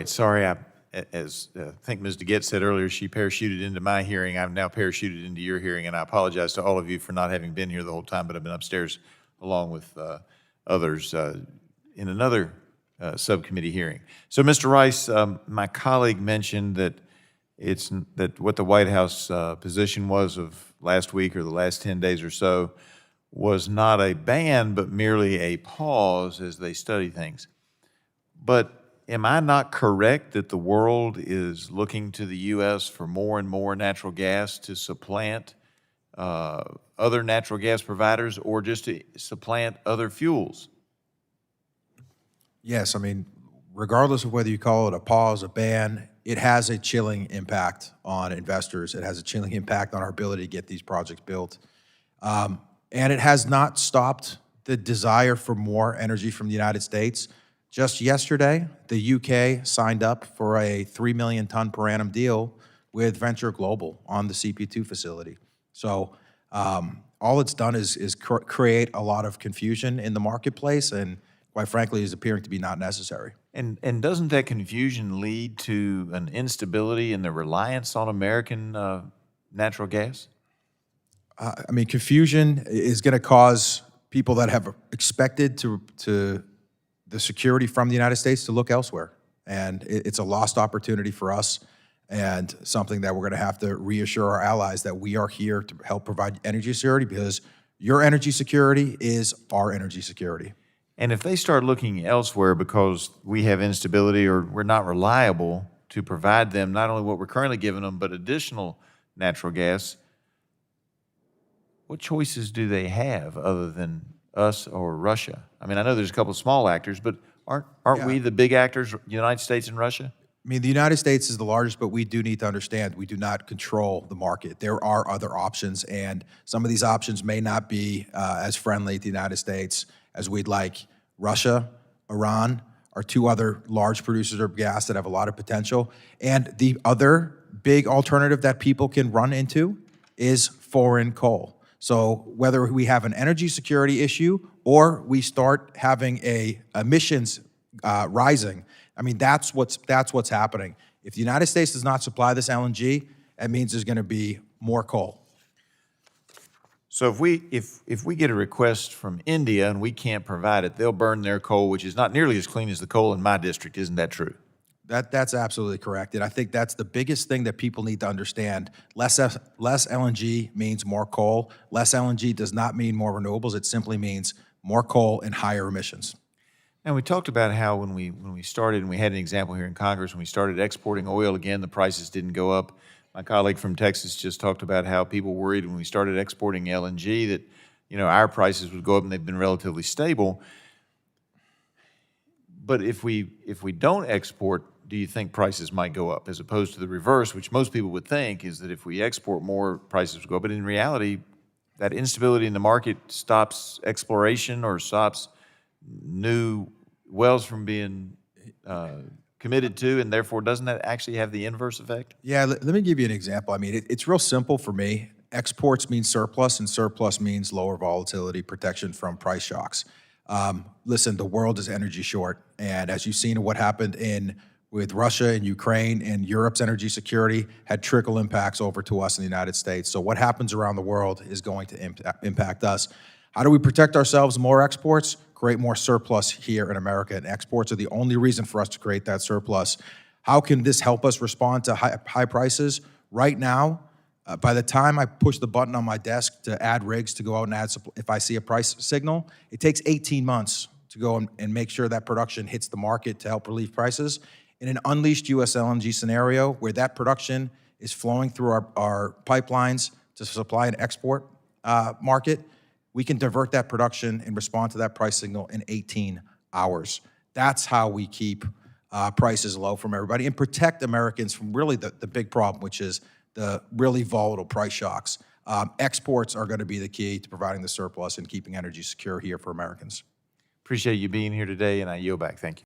right, sorry, as I think Ms. DeGette said earlier, she parachuted into my hearing. I've now parachuted into your hearing, and I apologize to all of you for not having been here the whole time, but I've been upstairs along with others in another subcommittee hearing. So, Mr. Rice, my colleague mentioned that that what the White House position was of last week or the last 10 days or so was not a ban, but merely a pause as they study things. But am I not correct that the world is looking to the U.S. for more and more natural gas to supplant other natural gas providers or just to supplant other fuels? Yes, I mean, regardless of whether you call it a pause, a ban, it has a chilling impact on investors. It has a chilling impact on our ability to get these projects built. And it has not stopped the desire for more energy from the United States. Just yesterday, the UK signed up for a 3 million ton per annum deal with Venture Global on the CP2 facility. So all it's done is create a lot of confusion in the marketplace, and quite frankly, is appearing to be not necessary. And doesn't that confusion lead to an instability in the reliance on American natural gas? I mean, confusion is going to cause people that have expected to the security from the United States to look elsewhere. And it's a lost opportunity for us and something that we're going to have to reassure our allies that we are here to help provide energy security, because your energy security is our energy security. And if they start looking elsewhere because we have instability or we're not reliable to provide them not only what we're currently giving them, but additional natural gas, what choices do they have other than us or Russia? I mean, I know there's a couple of small actors, but aren't we the big actors, the United States and Russia? I mean, the United States is the largest, but we do need to understand we do not control the market. There are other options, and some of these options may not be as friendly to the United States as we'd like. Russia, Iran are two other large producers of gas that have a lot of potential. And the other big alternative that people can run into is foreign coal. So whether we have an energy security issue or we start having emissions rising, I mean, that's what's happening. If the United States does not supply this LNG, that means there's going to be more coal. So if we get a request from India and we can't provide it, they'll burn their coal, which is not nearly as clean as the coal in my district. Isn't that true? That's absolutely correct. And I think that's the biggest thing that people need to understand. Less LNG means more coal. Less LNG does not mean more renewables. It simply means more coal and higher emissions. And we talked about how when we started, and we had an example here in Congress, when we started exporting oil again, the prices didn't go up. My colleague from Texas just talked about how people worried when we started exporting LNG that, our prices would go up, and they've been relatively stable. But if we don't export, do you think prices might go up, as opposed to the reverse, which most people would think is that if we export more, prices would go up? But in reality, that instability in the market stops exploration or stops new wells from being committed to, and therefore doesn't that actually have the inverse effect? Yeah, let me give you an example. I mean, it's real simple for me. Exports means surplus, and surplus means lower volatility, protection from price shocks. Listen, the world is energy short, and as you've seen what happened with Russia and Ukraine, and Europe's energy security had trickle impacts over to us in the United States. So what happens around the world is going to impact us. How do we protect ourselves? More exports, create more surplus here in America, and exports are the only reason for us to create that surplus. How can this help us respond to high prices? Right now, by the time I push the button on my desk to add rigs to go out and add, if I see a price signal, it takes 18 months to go and make sure that production hits the market to help relieve prices. In an unleashed U.S. LNG scenario where that production is flowing through our pipelines to supply an export market, we can divert that production and respond to that price signal in 18 hours. That's how we keep prices low from everybody and protect Americans from really the big problem, which is the really volatile price shocks. Exports are going to be the key to providing the surplus and keeping energy secure here for Americans. Appreciate you being here today, and I yield back. Thank you.